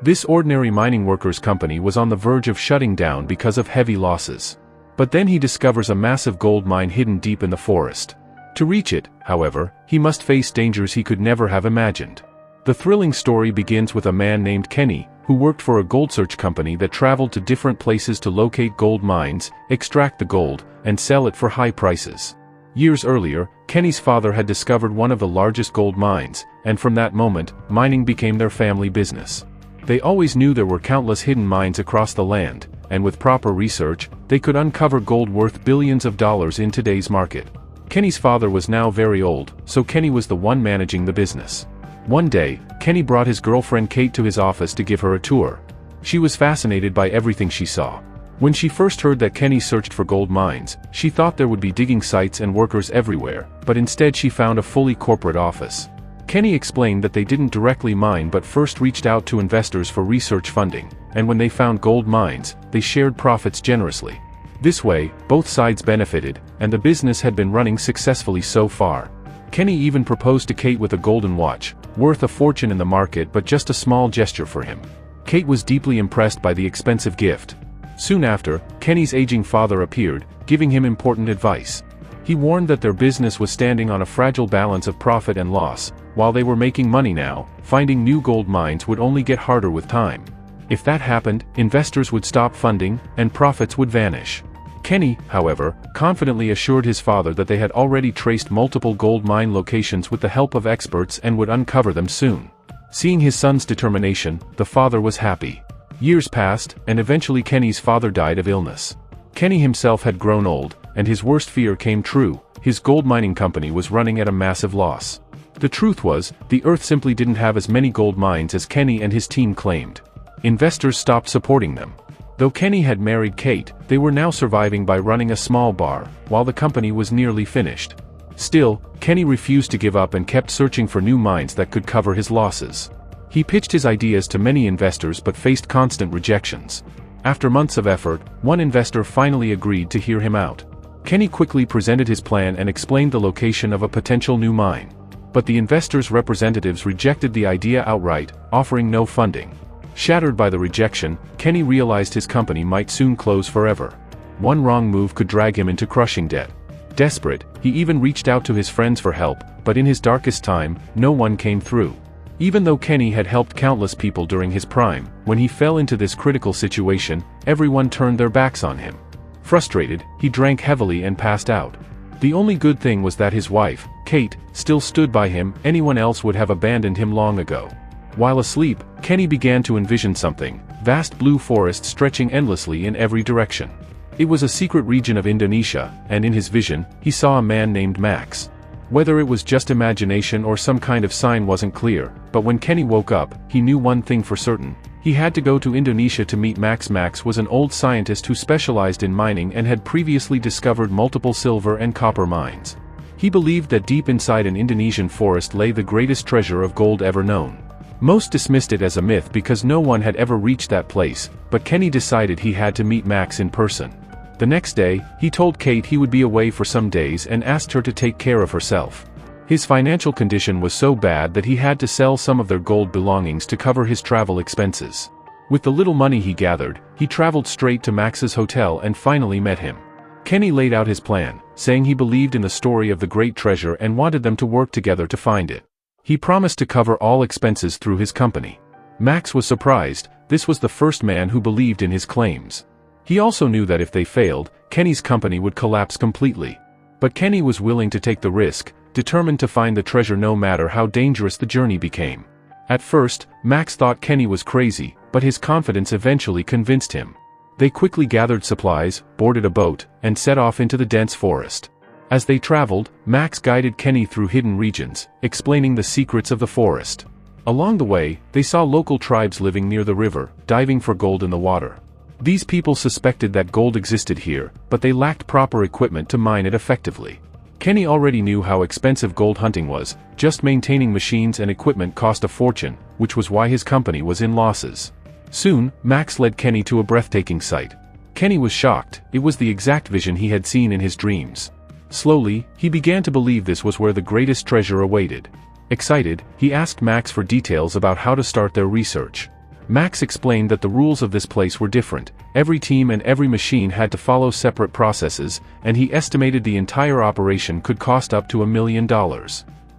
This ordinary mining workers' company was on the verge of shutting down because of heavy losses. But then he discovers a massive gold mine hidden deep in the forest. To reach it, however, he must face dangers he could never have imagined. The thrilling story begins with a man named Kenny, who worked for a gold search company that traveled to different places to locate gold mines, extract the gold, and sell it for high prices. Years earlier, Kenny's father had discovered one of the largest gold mines, and from that moment, mining became their family business. They always knew there were countless hidden mines across the land, and with proper research, they could uncover gold worth billions of dollars in today's market. Kenny's father was now very old, so Kenny was the one managing the business. One day, Kenny brought his girlfriend Kate to his office to give her a tour. She was fascinated by everything she saw. When she first heard that Kenny searched for gold mines, she thought there would be digging sites and workers everywhere, but instead she found a fully corporate office. Kenny explained that they didn't directly mine but first reached out to investors for research funding, and when they found gold mines, they shared profits generously. This way, both sides benefited, and the business had been running successfully so far. Kenny even proposed to Kate with a golden watch, worth a fortune in the market but just a small gesture for him. Kate was deeply impressed by the expensive gift. Soon after, Kenny's aging father appeared, giving him important advice. He warned that their business was standing on a fragile balance of profit and loss. While they were making money now, finding new gold mines would only get harder with time. If that happened, investors would stop funding, and profits would vanish. Kenny, however, confidently assured his father that they had already traced multiple gold mine locations with the help of experts and would uncover them soon. Seeing his son's determination, the father was happy. Years passed, and eventually Kenny's father died of illness. Kenny himself had grown old, and his worst fear came true: his gold mining company was running at a massive loss. The truth was, the Earth simply didn't have as many gold mines as Kenny and his team claimed. Investors stopped supporting them. Though Kenny had married Kate, they were now surviving by running a small bar, while the company was nearly finished. Still, Kenny refused to give up and kept searching for new mines that could cover his losses. He pitched his ideas to many investors but faced constant rejections. After months of effort, one investor finally agreed to hear him out. Kenny quickly presented his plan and explained the location of a potential new mine. But the investors' representatives rejected the idea outright, offering no funding. Shattered by the rejection, Kenny realized his company might soon close forever. One wrong move could drag him into crushing debt. Desperate, he even reached out to his friends for help, but in his darkest time, no one came through. Even though Kenny had helped countless people during his prime, when he fell into this critical situation, everyone turned their backs on him. Frustrated, he drank heavily and passed out. The only good thing was that his wife, Kate, still stood by him. Anyone else would have abandoned him long ago. While asleep, Kenny began to envision something: vast blue forests stretching endlessly in every direction. It was a secret region of Indonesia, and in his vision, he saw a man named Max. Whether it was just imagination or some kind of sign wasn't clear, but when Kenny woke up, he knew one thing for certain: he had to go to Indonesia to meet Max. Max was an old scientist who specialized in mining and had previously discovered multiple silver and copper mines. He believed that deep inside an Indonesian forest lay the greatest treasure of gold ever known. Most dismissed it as a myth because no one had ever reached that place, but Kenny decided he had to meet Max in person. The next day, he told Kate he would be away for some days and asked her to take care of herself. His financial condition was so bad that he had to sell some of their gold belongings to cover his travel expenses. With the little money he gathered, he traveled straight to Max's hotel and finally met him. Kenny laid out his plan, saying he believed in the story of the great treasure and wanted them to work together to find it. He promised to cover all expenses through his company. Max was surprised. This was the first man who believed in his claims. He also knew that if they failed, Kenny's company would collapse completely. But Kenny was willing to take the risk, determined to find the treasure no matter how dangerous the journey became. At first, Max thought Kenny was crazy, but his confidence eventually convinced him. They quickly gathered supplies, boarded a boat, and set off into the dense forest. As they traveled, Max guided Kenny through hidden regions, explaining the secrets of the forest. Along the way, they saw local tribes living near the river, diving for gold in the water. These people suspected that gold existed here, but they lacked proper equipment to mine it effectively. Kenny already knew how expensive gold hunting was. Just maintaining machines and equipment cost a fortune, which was why his company was in losses. Soon, Max led Kenny to a breathtaking sight. Kenny was shocked. It was the exact vision he had seen in his dreams. Slowly, he began to believe this was where the greatest treasure awaited. Excited, he asked Max for details about how to start their research. Max explained that the rules of this place were different. Every team and every machine had to follow separate processes, and he estimated the entire operation could cost up to $1 million.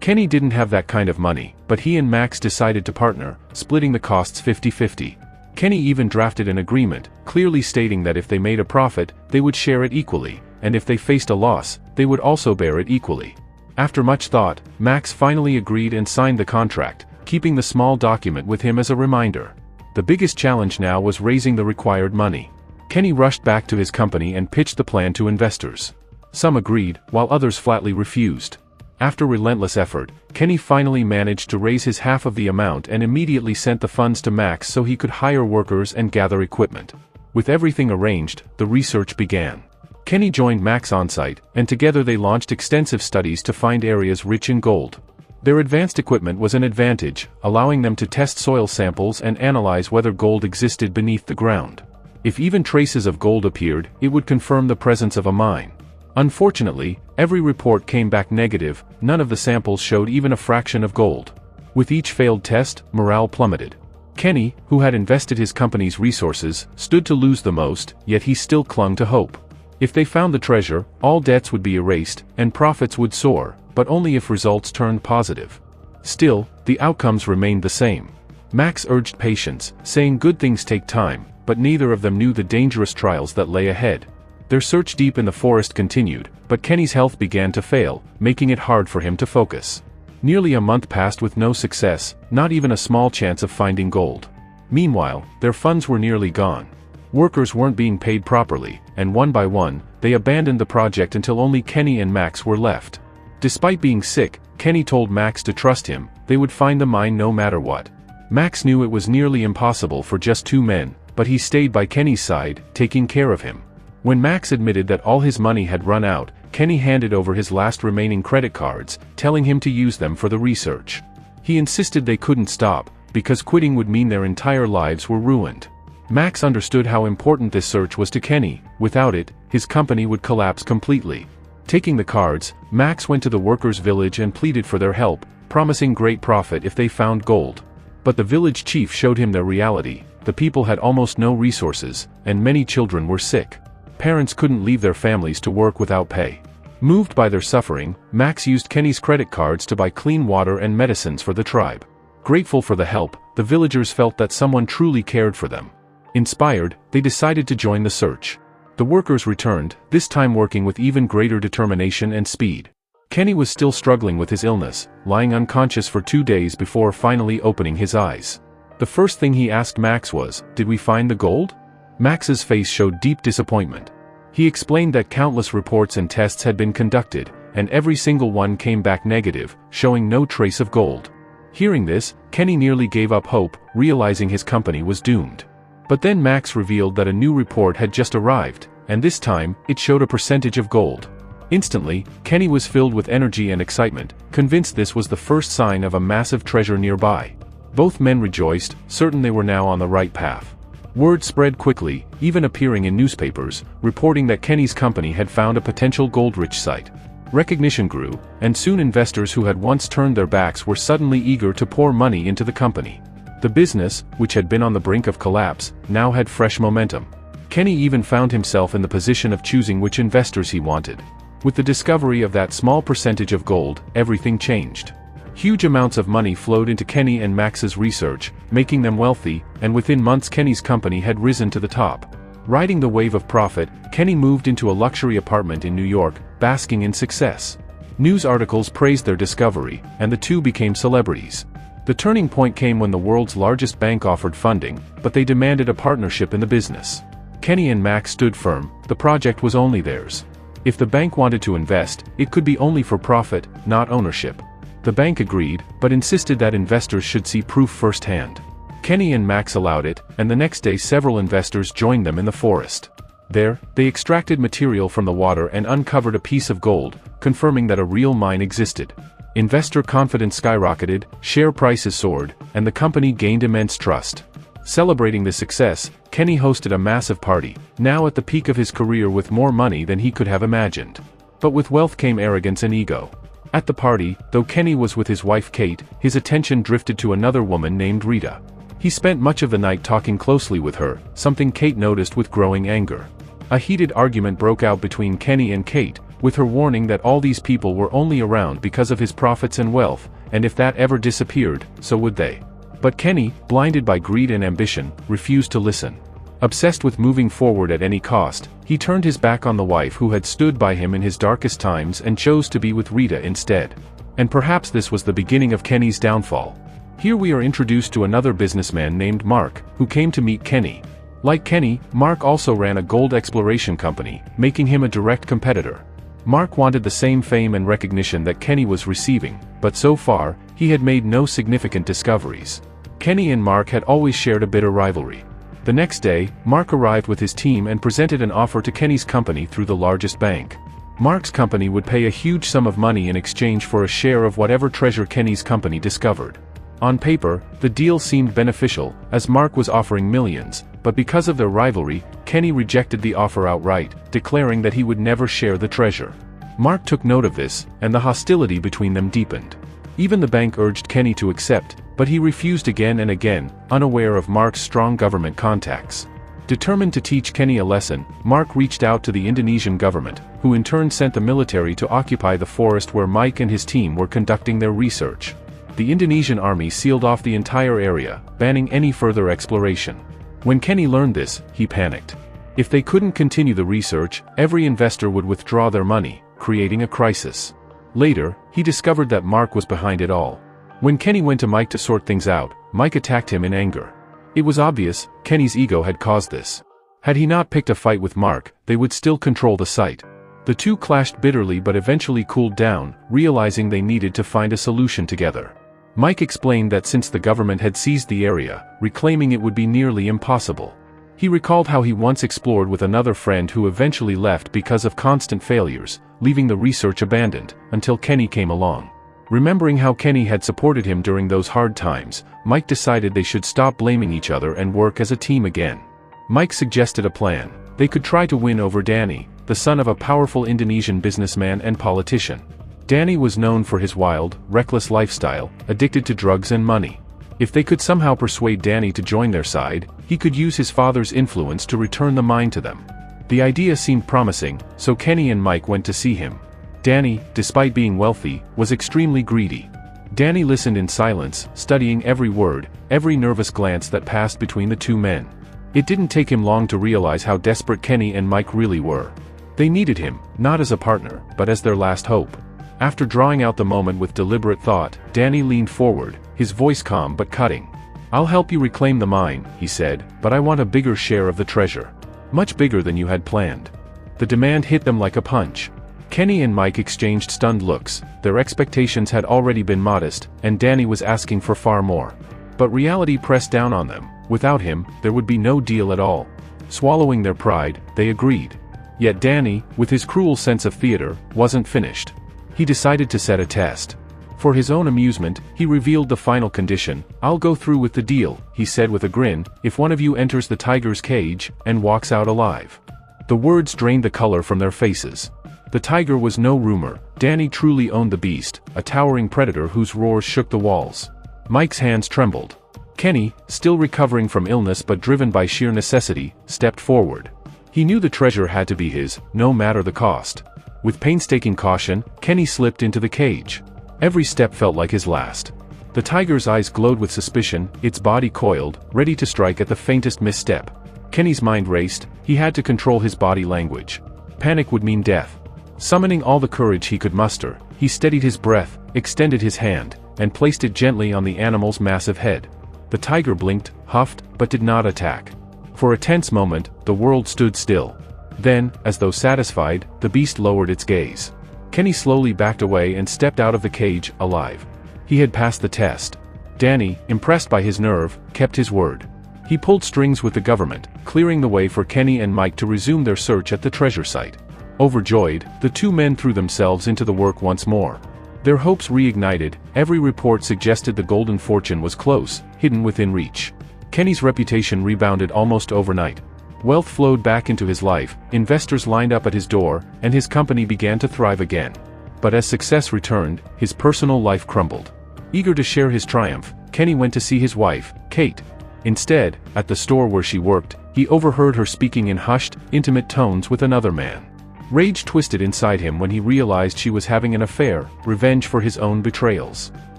Kenny didn't have that kind of money, but he and Max decided to partner, splitting the costs 50-50. Kenny even drafted an agreement, clearly stating that if they made a profit, they would share it equally, and if they faced a loss, they would also bear it equally. After much thought, Max finally agreed and signed the contract, keeping the small document with him as a reminder. The biggest challenge now was raising the required money. Kenny rushed back to his company and pitched the plan to investors. Some agreed, while others flatly refused. After relentless effort, Kenny finally managed to raise his half of the amount and immediately sent the funds to Max so he could hire workers and gather equipment. With everything arranged, the research began. Kenny joined Max on site, and together they launched extensive studies to find areas rich in gold. Their advanced equipment was an advantage, allowing them to test soil samples and analyze whether gold existed beneath the ground. If even traces of gold appeared, it would confirm the presence of a mine. Unfortunately, every report came back negative. None of the samples showed even a fraction of gold. With each failed test, morale plummeted. Kenny, who had invested his company's resources, stood to lose the most, yet he still clung to hope. If they found the treasure, all debts would be erased, and profits would soar, but only if results turned positive. Still, the outcomes remained the same. Max urged patience, saying good things take time, but neither of them knew the dangerous trials that lay ahead. Their search deep in the forest continued, but Kenny's health began to fail, making it hard for him to focus. Nearly a month passed with no success, not even a small chance of finding gold. Meanwhile, their funds were nearly gone. Workers weren't being paid properly, and one by one, they abandoned the project until only Kenny and Max were left. Despite being sick, Kenny told Max to trust him. They would find the mine no matter what. Max knew it was nearly impossible for just two men, but he stayed by Kenny's side, taking care of him. When Max admitted that all his money had run out, Kenny handed over his last remaining credit cards, telling him to use them for the research. He insisted they couldn't stop, because quitting would mean their entire lives were ruined. Max understood how important this search was to Kenny. Without it, his company would collapse completely. Taking the cards, Max went to the workers' village and pleaded for their help, promising great profit if they found gold. But the village chief showed him their reality. The people had almost no resources, and many children were sick. Parents couldn't leave their families to work without pay. Moved by their suffering, Max used Kenny's credit cards to buy clean water and medicines for the tribe. Grateful for the help, the villagers felt that someone truly cared for them. Inspired, they decided to join the search. The workers returned, this time working with even greater determination and speed. Kenny was still struggling with his illness, lying unconscious for 2 days before finally opening his eyes. The first thing he asked Max was, "Did we find the gold?" Max's face showed deep disappointment. He explained that countless reports and tests had been conducted, and every single one came back negative, showing no trace of gold. Hearing this, Kenny nearly gave up hope, realizing his company was doomed. But then Max revealed that a new report had just arrived, and this time, it showed a percentage of gold. Instantly, Kenny was filled with energy and excitement, convinced this was the first sign of a massive treasure nearby. Both men rejoiced, certain they were now on the right path. Word spread quickly, even appearing in newspapers, reporting that Kenny's company had found a potential gold-rich site. Recognition grew, and soon investors who had once turned their backs were suddenly eager to pour money into the company. The business, which had been on the brink of collapse, now had fresh momentum. Kenny even found himself in the position of choosing which investors he wanted. With the discovery of that small percentage of gold, everything changed. Huge amounts of money flowed into Kenny and Max's research, making them wealthy, and within months Kenny's company had risen to the top. Riding the wave of profit, Kenny moved into a luxury apartment in New York, basking in success. News articles praised their discovery, and the two became celebrities. The turning point came when the world's largest bank offered funding, but they demanded a partnership in the business. Kenny and Max stood firm. The project was only theirs. If the bank wanted to invest, it could be only for profit, not ownership. The bank agreed, but insisted that investors should see proof firsthand. Kenny and Max allowed it, and the next day several investors joined them in the forest. There, they extracted material from the water and uncovered a piece of gold, confirming that a real mine existed. Investor confidence skyrocketed, share prices soared, and the company gained immense trust. Celebrating this success, Kenny hosted a massive party, now at the peak of his career with more money than he could have imagined. But with wealth came arrogance and ego. At the party, though Kenny was with his wife Kate, his attention drifted to another woman named Rita. He spent much of the night talking closely with her, something Kate noticed with growing anger. A heated argument broke out between Kenny and Kate, with her warning that all these people were only around because of his profits and wealth, and if that ever disappeared, so would they. But Kenny, blinded by greed and ambition, refused to listen. Obsessed with moving forward at any cost, he turned his back on the wife who had stood by him in his darkest times and chose to be with Rita instead. And perhaps this was the beginning of Kenny's downfall. Here we are introduced to another businessman named Mark, who came to meet Kenny. Like Kenny, Mark also ran a gold exploration company, making him a direct competitor. Mark wanted the same fame and recognition that Kenny was receiving, but so far, he had made no significant discoveries. Kenny and Mark had always shared a bitter rivalry. The next day, Mark arrived with his team and presented an offer to Kenny's company through the largest bank. Mark's company would pay a huge sum of money in exchange for a share of whatever treasure Kenny's company discovered. On paper, the deal seemed beneficial, as Mark was offering millions, but because of their rivalry, Kenny rejected the offer outright, declaring that he would never share the treasure. Mark took note of this, and the hostility between them deepened. Even the bank urged Kenny to accept, but he refused again and again, unaware of Mark's strong government contacts. Determined to teach Kenny a lesson, Mark reached out to the Indonesian government, who in turn sent the military to occupy the forest where Mike and his team were conducting their research. The Indonesian army sealed off the entire area, banning any further exploration. When Kenny learned this, he panicked. If they couldn't continue the research, every investor would withdraw their money, creating a crisis. Later, he discovered that Mark was behind it all. When Kenny went to Mike to sort things out, Mike attacked him in anger. It was obvious, Kenny's ego had caused this. Had he not picked a fight with Mark, they would still control the site. The two clashed bitterly but eventually cooled down, realizing they needed to find a solution together. Mike explained that since the government had seized the area, reclaiming it would be nearly impossible. He recalled how he once explored with another friend who eventually left because of constant failures, leaving the research abandoned, until Kenny came along. Remembering how Kenny had supported him during those hard times, Mike decided they should stop blaming each other and work as a team again. Mike suggested a plan. They could try to win over Danny, the son of a powerful Indonesian businessman and politician. Danny was known for his wild, reckless lifestyle, addicted to drugs and money. If they could somehow persuade Danny to join their side, he could use his father's influence to return the mine to them. The idea seemed promising, so Kenny and Mike went to see him. Danny, despite being wealthy, was extremely greedy. Danny listened in silence, studying every word, every nervous glance that passed between the two men. It didn't take him long to realize how desperate Kenny and Mike really were. They needed him, not as a partner, but as their last hope. After drawing out the moment with deliberate thought, Danny leaned forward, his voice calm but cutting. "I'll help you reclaim the mine," he said, "but I want a bigger share of the treasure. Much bigger than you had planned." The demand hit them like a punch. Kenny and Mike exchanged stunned looks. Their expectations had already been modest, and Danny was asking for far more. But reality pressed down on them. Without him, there would be no deal at all. Swallowing their pride, they agreed. Yet Danny, with his cruel sense of theater, wasn't finished. He decided to set a test. For his own amusement, he revealed the final condition. "I'll go through with the deal," he said with a grin, "if one of you enters the tiger's cage, and walks out alive." The words drained the color from their faces. The tiger was no rumor. Danny truly owned the beast, a towering predator whose roars shook the walls. Mike's hands trembled. Kenny, still recovering from illness but driven by sheer necessity, stepped forward. He knew the treasure had to be his, no matter the cost. With painstaking caution, Kenny slipped into the cage. Every step felt like his last. The tiger's eyes glowed with suspicion, its body coiled, ready to strike at the faintest misstep. Kenny's mind raced. He had to control his body language. Panic would mean death. Summoning all the courage he could muster, he steadied his breath, extended his hand, and placed it gently on the animal's massive head. The tiger blinked, huffed, but did not attack. For a tense moment, the world stood still. Then, as though satisfied, the beast lowered its gaze. Kenny slowly backed away and stepped out of the cage, alive. He had passed the test. Danny, impressed by his nerve, kept his word. He pulled strings with the government, clearing the way for Kenny and Mike to resume their search at the treasure site. Overjoyed, the two men threw themselves into the work once more. Their hopes reignited. Every report suggested the golden fortune was close, hidden within reach. Kenny's reputation rebounded almost overnight. Wealth flowed back into his life, investors lined up at his door, and his company began to thrive again. But as success returned, his personal life crumbled. Eager to share his triumph, Kenny went to see his wife, Kate. Instead, at the store where she worked, he overheard her speaking in hushed, intimate tones with another man. Rage twisted inside him when he realized she was having an affair, revenge for his own betrayals.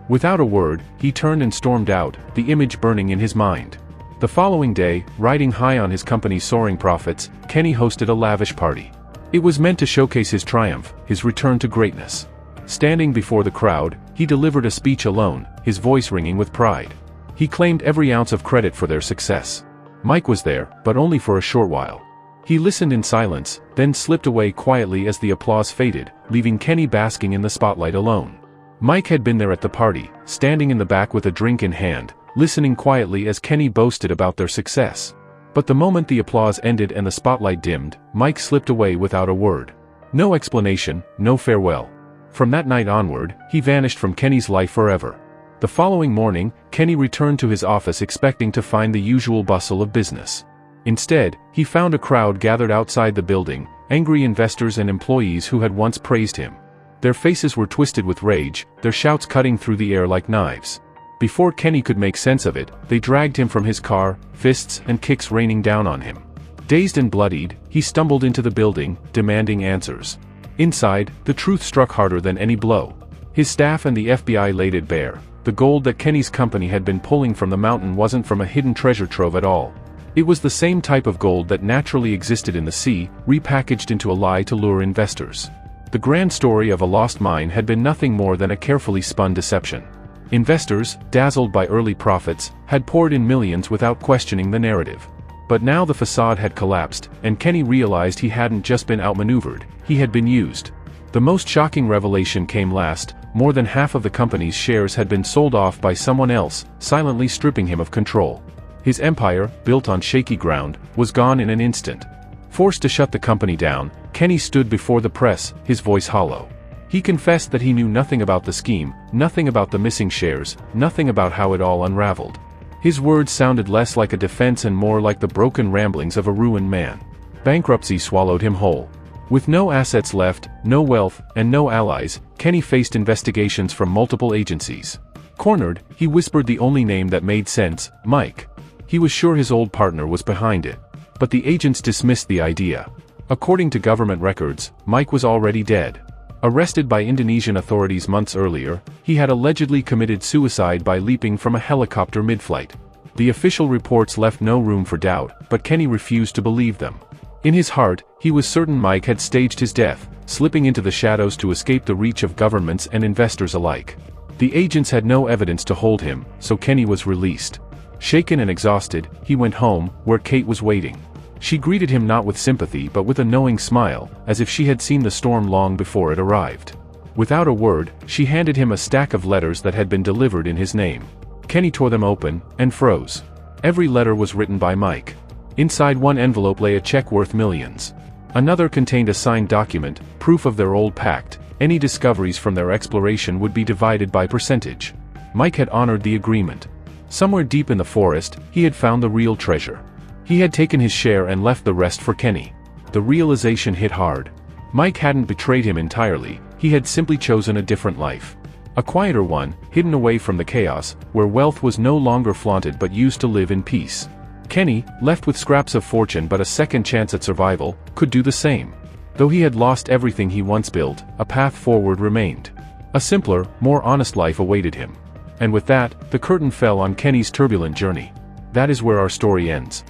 Without a word, he turned and stormed out, the image burning in his mind. The following day, riding high on his company's soaring profits, Kenny hosted a lavish party. It was meant to showcase his triumph, his return to greatness. Standing before the crowd, he delivered a speech alone, his voice ringing with pride. He claimed every ounce of credit for their success. Mike was there, but only for a short while. He listened in silence, then slipped away quietly as the applause faded, leaving Kenny basking in the spotlight alone. Mike had been there at the party, standing in the back with a drink in hand, listening quietly as Kenny boasted about their success. But the moment the applause ended and the spotlight dimmed, Mike slipped away without a word. No explanation, no farewell. From that night onward, he vanished from Kenny's life forever. The following morning, Kenny returned to his office expecting to find the usual bustle of business. Instead, he found a crowd gathered outside the building, angry investors and employees who had once praised him. Their faces were twisted with rage, their shouts cutting through the air like knives. Before Kenny could make sense of it, they dragged him from his car, fists and kicks raining down on him. Dazed and bloodied, he stumbled into the building, demanding answers. Inside, the truth struck harder than any blow. His staff and the FBI laid it bare. The gold that Kenny's company had been pulling from the mountain wasn't from a hidden treasure trove at all. It was the same type of gold that naturally existed in the sea, repackaged into a lie to lure investors. The grand story of a lost mine had been nothing more than a carefully spun deception. Investors, dazzled by early profits, had poured in millions without questioning the narrative. But now the facade had collapsed, and Kenny realized he hadn't just been outmaneuvered, he had been used. The most shocking revelation came last. More than half of the company's shares had been sold off by someone else, silently stripping him of control. His empire, built on shaky ground, was gone in an instant. Forced to shut the company down, Kenny stood before the press, his voice hollow. He confessed that he knew nothing about the scheme, nothing about the missing shares, nothing about how it all unraveled. His words sounded less like a defense and more like the broken ramblings of a ruined man. Bankruptcy swallowed him whole. With no assets left, no wealth, and no allies, Kenny faced investigations from multiple agencies. Cornered, he whispered the only name that made sense, Mike. He was sure his old partner was behind it. But the agents dismissed the idea. According to government records, Mike was already dead. Arrested by Indonesian authorities months earlier, he had allegedly committed suicide by leaping from a helicopter mid-flight. The official reports left no room for doubt, but Kenny refused to believe them. In his heart, he was certain Mike had staged his death, slipping into the shadows to escape the reach of governments and investors alike. The agents had no evidence to hold him, so Kenny was released. Shaken and exhausted, he went home, where Kate was waiting. She greeted him not with sympathy but with a knowing smile, as if she had seen the storm long before it arrived. Without a word, she handed him a stack of letters that had been delivered in his name. Kenny tore them open, and froze. Every letter was written by Mike. Inside one envelope lay a check worth millions. Another contained a signed document, proof of their old pact. Any discoveries from their exploration would be divided by percentage. Mike had honored the agreement. Somewhere deep in the forest, he had found the real treasure. He had taken his share and left the rest for Kenny. The realization hit hard. Mike hadn't betrayed him entirely, he had simply chosen a different life. A quieter one, hidden away from the chaos, where wealth was no longer flaunted but used to live in peace. Kenny, left with scraps of fortune but a second chance at survival, could do the same. Though he had lost everything he once built, a path forward remained. A simpler, more honest life awaited him. And with that, the curtain fell on Kenny's turbulent journey. That is where our story ends.